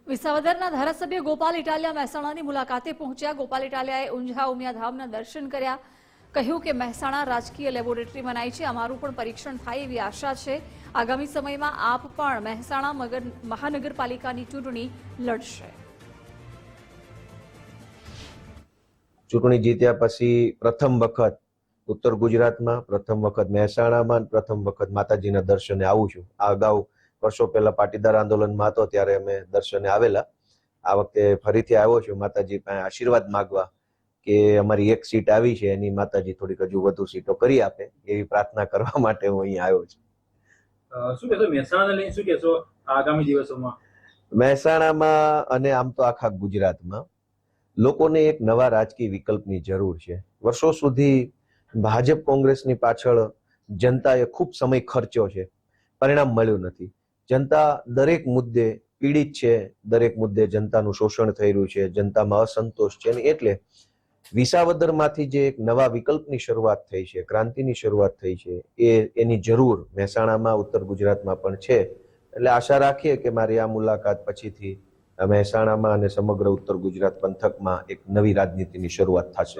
વિસાવદરના ધારાસભ્ય ગોપાલ ઇટાલિયા મહેસાણાની મુલાકાતે પહોંચ્યા। ગોપાલ ઇટાલિયાએ ઊંઝા ઉમિયાધામના દર્શન કર્યા। કહ્યું કે મહેસાણા રાજકીય લેબોરેટરી બનાવી છે, અમારું પણ પરીક્ષણ થાય એવી આશા છે। આગામી સમયમાં આપ પણ મહેસાણા મહાનગરપાલિકાની ચૂંટણી લડશે। ચૂંટણી જીત્યા પછી પ્રથમ વખત ઉત્તર ગુજરાતમાં, પ્રથમ વખત મહેસાણામાં, પ્રથમ વખત માતાજીના દર્શને આવું છું। આ અગાઉ વર્ષો પહેલા પાટીદાર આંદોલનમાં હતો ત્યારે અમે દર્શને આવેલા। આ વખતે ફરીથી આવ્યો છું માતાજી પાસે આશીર્વાદ માંગવા કે અમારી એક સીટ આવી છે એની માતાજી થોડીક હજુ વધુ સીટો કરી આપે એવી પ્રાર્થના કરવા માટે હું અહીં આવ્યો છું। શું કહેશો મહેસાણાને લઈને, શું કહેશો આગામી દિવસોમાં? મહેસાણામાં અને આમ તો આખા ગુજરાતમાં લોકોને એક નવા રાજકીય વિકલ્પની જરૂર છે। વર્ષો સુધી ભાજપ કોંગ્રેસની પાછળ જનતાએ ખૂબ સમય ખર્ચ્યો છે, પરિણામ મળ્યું નથી। જનતા દરેક મુદ્દે પીડિત છે, દરેક મુદ્દે જનતાનું શોષણ થઈ રહ્યું છે, જનતામાં અસંતોષ છે, એટલે વિસાવદરમાંથી જે એક નવા વિકલ્પની શરૂઆત થઈ છે, ક્રાંતિની શરૂઆત થઈ છે, એની જરૂર મહેસાણામાં, ઉત્તર ગુજરાતમાં પણ છે। એટલે આશા રાખીએ કે મારી આ મુલાકાત પછીથી મહેસાણામાં અને સમગ્ર ઉત્તર ગુજરાત પંથકમાં એક નવી રાજનીતિની શરૂઆત થશે।